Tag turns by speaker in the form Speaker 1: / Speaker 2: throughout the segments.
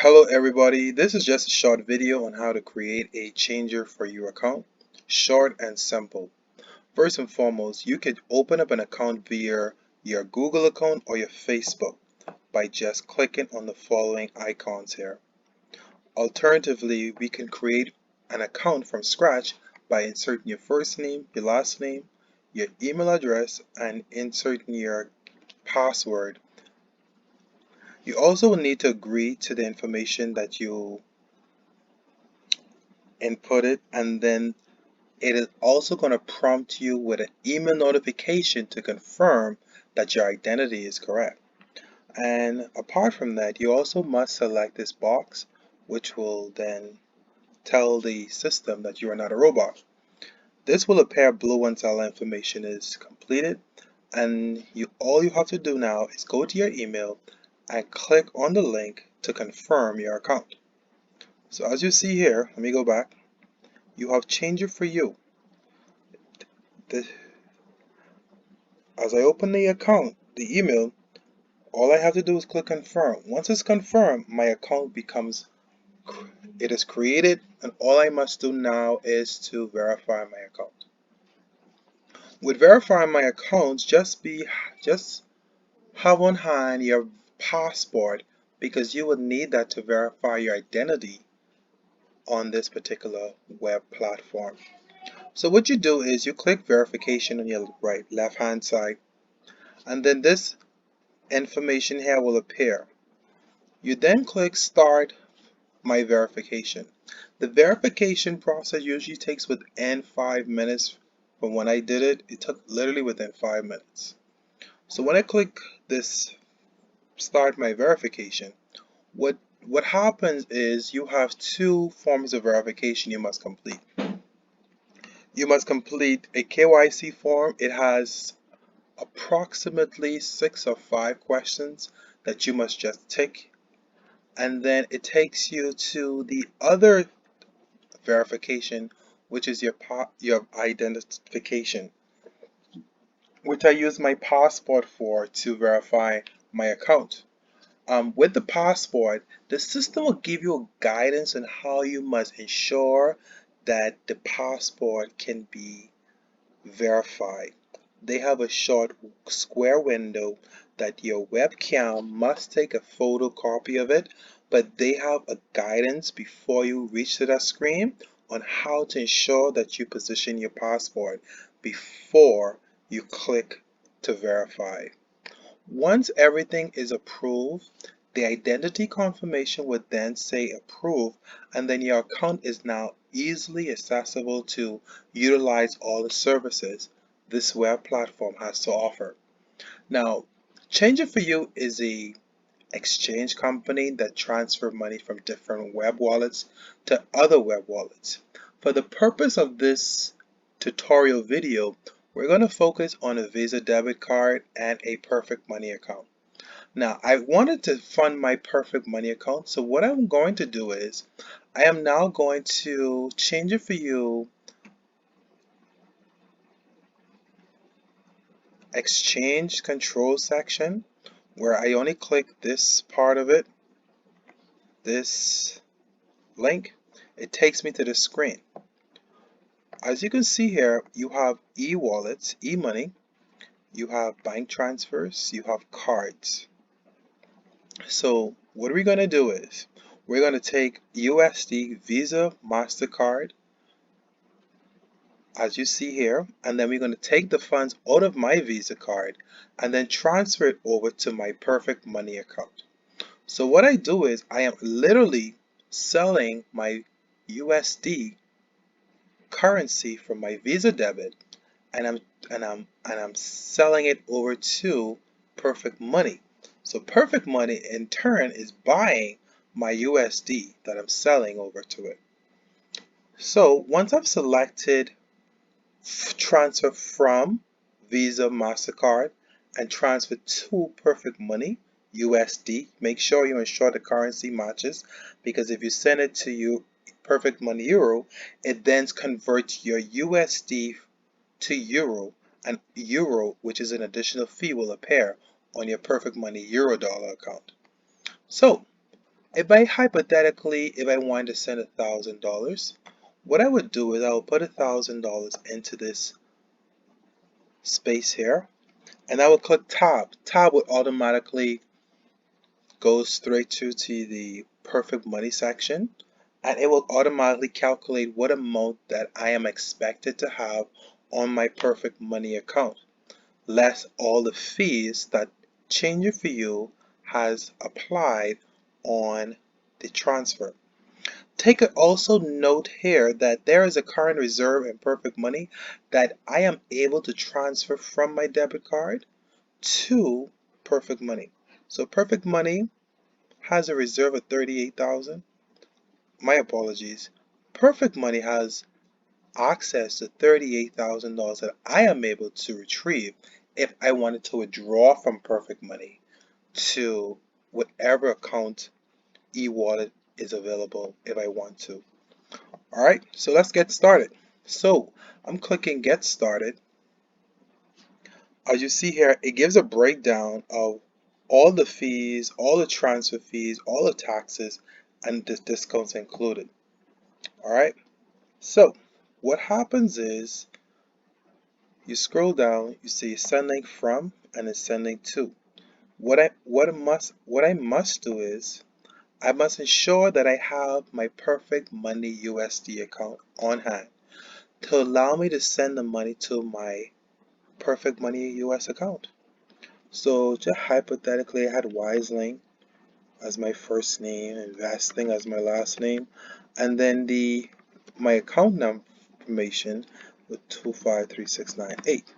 Speaker 1: Hello everybody, this is just a short video on how to create a CHANGER4U account. Short and simple. First and foremost, you can open up an account via your Google account or your Facebook by just clicking on the following icons here. Alternatively, we can create an account from scratch by inserting your first name, your last name, your email address, and inserting your password. You also will need to agree to the information that you input it, and then it is also going to prompt you with an email notification to confirm that your identity is correct. And apart from that, you also must select this box, which will then tell the system that you are not a robot. This will appear blue once all information is completed, and all you have to do now is go to your email and click on the link to confirm your account. So as you see here, let me go back. You have CHANGER4U. As I open the account, the email, all I have to do is click confirm. Once it's confirmed, my account it is created, and all I must do now is to verify my account. With verifying my account, just have on hand your passport, because you will need that to verify your identity on this particular web platform. So what you do is you click verification on your left hand side, and then this information here will appear. You then click start my verification. The verification process usually takes within 5 minutes. From when I did it, it took literally within 5 minutes. So when I click this start my verification, what happens is you have two forms of verification you must complete. You must complete a KYC form. It has approximately 6 or 5 questions that you must just tick, and then it takes you to the other verification, which is your identification, which I use my passport for to verify my account. With the passport, the system will give you guidance on how you must ensure that the passport can be verified. They have a short square window that your webcam must take a photocopy of it, but they have a guidance before you reach to that screen on how to ensure that you position your passport before you click to verify. Once everything is approved, the identity confirmation would then say approve, and then your account is now easily accessible to utilize all the services this web platform has to offer. Now, CHANGER4U is a exchange company that transfer money from different web wallets to other web wallets. For the purpose of this tutorial video, we're going to focus on a Visa debit card and a Perfect Money account. Now, I wanted to fund my Perfect Money account, so what I'm going to do is I am now going to CHANGER4U exchange control section, where I only click this part of it, this link. It takes me to the screen. As you can see here, you have e-wallets, e-money, you have bank transfers, you have cards. So what we're going to do is we're going to take USD, Visa, MasterCard, as you see here, and then we're going to take the funds out of my Visa card and then transfer it over to my Perfect Money account. So what I do is I am literally selling my USD currency from my Visa debit, and I'm selling it over to Perfect Money. So Perfect Money in turn is buying my USD that I'm selling over to it. So once I've selected transfer from Visa, MasterCard, and transfer to Perfect Money USD, make sure you ensure the currency matches, because if you send it to you Perfect Money Euro, it then converts your USD to Euro, and Euro, which is an additional fee, will appear on your Perfect Money Euro dollar account. So If I hypothetically, if I wanted to send $1,000, what I would do is I would put $1,000 into this space here, and I would click tab. Tab would automatically go straight to the perfect money section, and it will automatically calculate what amount that I am expected to have on my perfect money account, less all the fees that CHANGER4U has applied on the transfer. Take a also note here that there is a current reserve in perfect money that I am able to transfer from my debit card to perfect money. So perfect money has a reserve of 38,000. My apologies. Perfect money has access to $38,000 that I am able to retrieve if I wanted to withdraw from perfect money to whatever account e-wallet is available if I want to. Alright, so let's get started. So I'm clicking get started. As you see here, it gives a breakdown of all the fees, all the transfer fees, all the taxes, and the discounts included. Alright, so what happens is you scroll down, you see sending from and it's sending to. What I must do is I must ensure that I have my perfect money USD account on hand to allow me to send the money to my perfect money US account. So just hypothetically, I had Wiseling as my first name, investing as my last name, and then my account number information with 253,698.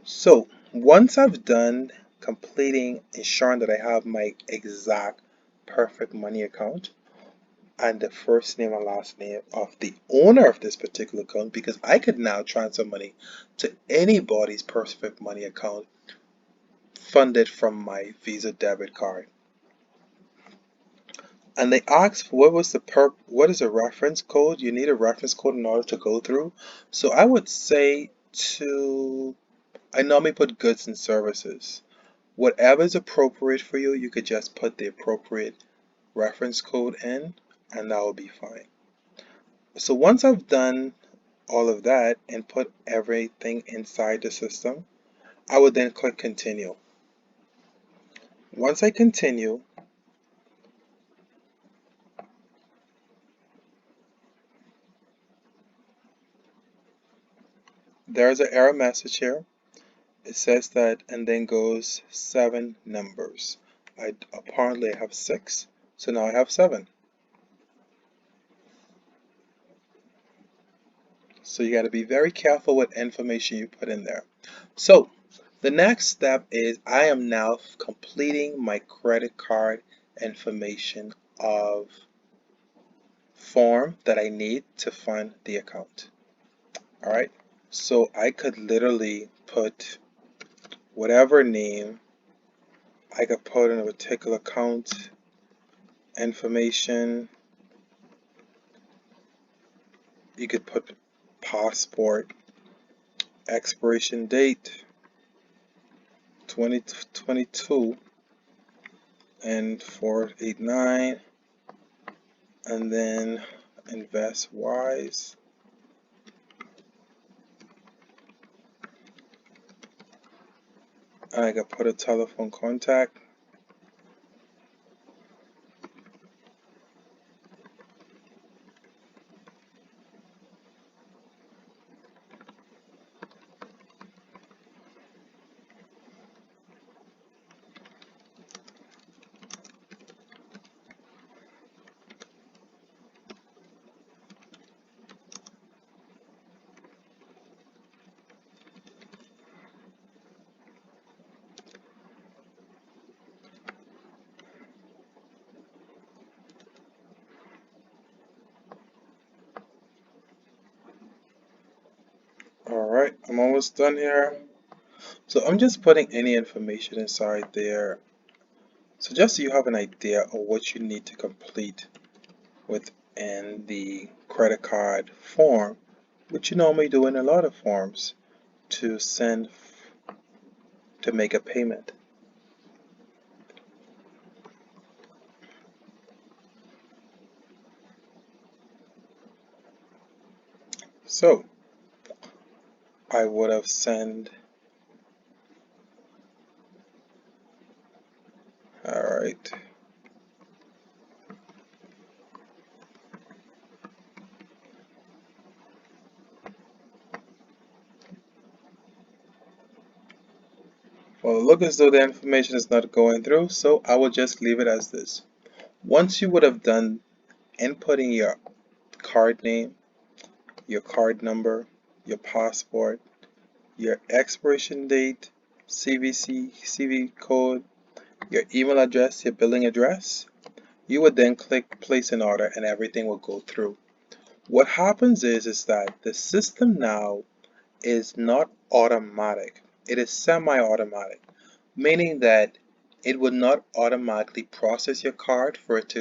Speaker 1: So once I've done completing ensuring that I have my exact perfect money account and the first name and last name of the owner of this particular account, because I could now transfer money to anybody's perfect money account funded from my Visa debit card. And they asked what is a reference code? You need a reference code in order to go through. So I would say I normally put goods and services. Whatever is appropriate for you, you could just put the appropriate reference code in and that will be fine. So once I've done all of that and put everything inside the system, I would then click continue. Once I continue, there's an error message here. It says that and then goes 7 numbers. I apparently have 6, so now I have 7. So you got to be very careful with information you put in there. So the next step is I am now completing my credit card information of form that I need to fund the account. Alright, so I could literally put whatever name I could put in a particular account information. You could put passport, expiration date 2022 and 489, and then invest wise. And I could put a telephone contact. Alright, I'm almost done here. So I'm just putting any information inside there. So just so you have an idea of what you need to complete within the credit card form, which you normally do in a lot of forms to make a payment. So I would have sent, alright. Well, it looks as though the information is not going through, so I will just leave it as this. Once you would have done inputting your card name, your card number, your passport, your expiration date, CVC code, your email address, your billing address, you would then click place an order and everything will go through. What happens is that the system now is not automatic. It is semi-automatic, meaning that it would not automatically process your card for it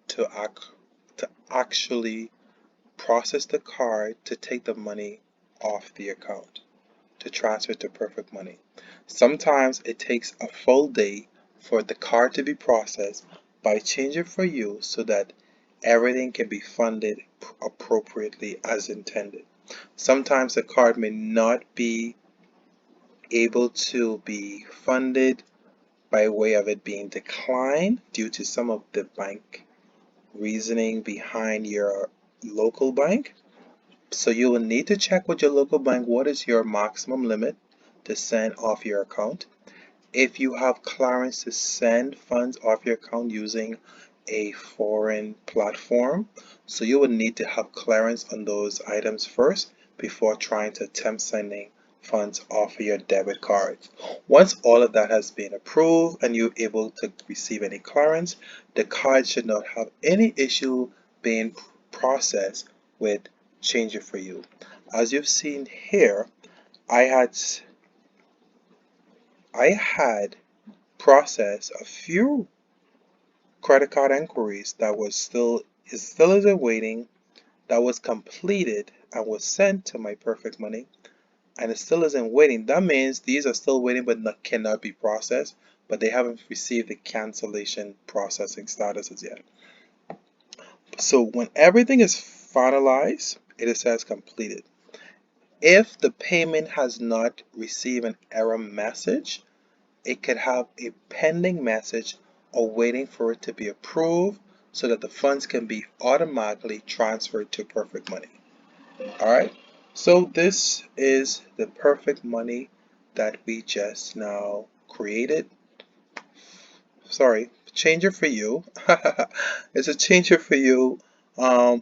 Speaker 1: to act to actually process the card to take the money off the account, to transfer to Perfect Money. Sometimes it takes a full day for the card to be processed by CHANGER4U so that everything can be funded appropriately as intended. Sometimes the card may not be able to be funded by way of it being declined due to some of the bank reasoning behind your local bank. So you will need to check with your local bank what is your maximum limit to send off your account. If you have clearance to send funds off your account using a foreign platform, so you will need to have clearance on those items first before trying to attempt sending funds off of your debit cards. Once all of that has been approved and you're able to receive any clearance, the card should not have any issue being processed with CHANGER4U. As you've seen here, I had processed a few credit card inquiries that was still is awaiting, that was completed and was sent to my Perfect Money, and it still isn't waiting. That means these are still waiting but cannot be processed, but they haven't received the cancellation processing status as yet. So when everything is finalized, it says completed. If the payment has not received an error message, it could have a pending message or waiting for it to be approved so that the funds can be automatically transferred to Perfect Money. Alright, so this is the Perfect Money that we just now created. Sorry, CHANGER4U. It's a CHANGER4U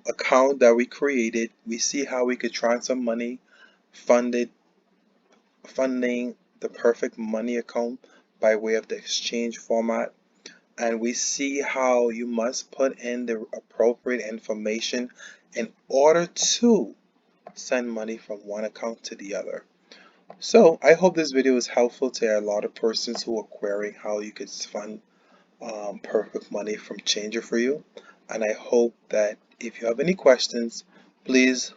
Speaker 1: account that we created. We see how we could transfer money, funding the Perfect Money account by way of the exchange format, and we see how you must put in the appropriate information in order to send money from one account to the other. So I hope this video is helpful to a lot of persons who are querying how you could fund Perfect Money from CHANGER4U, and I hope that if you have any questions, please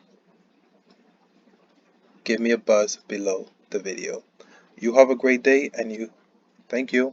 Speaker 1: give me a buzz below the video. You have a great day, and thank you.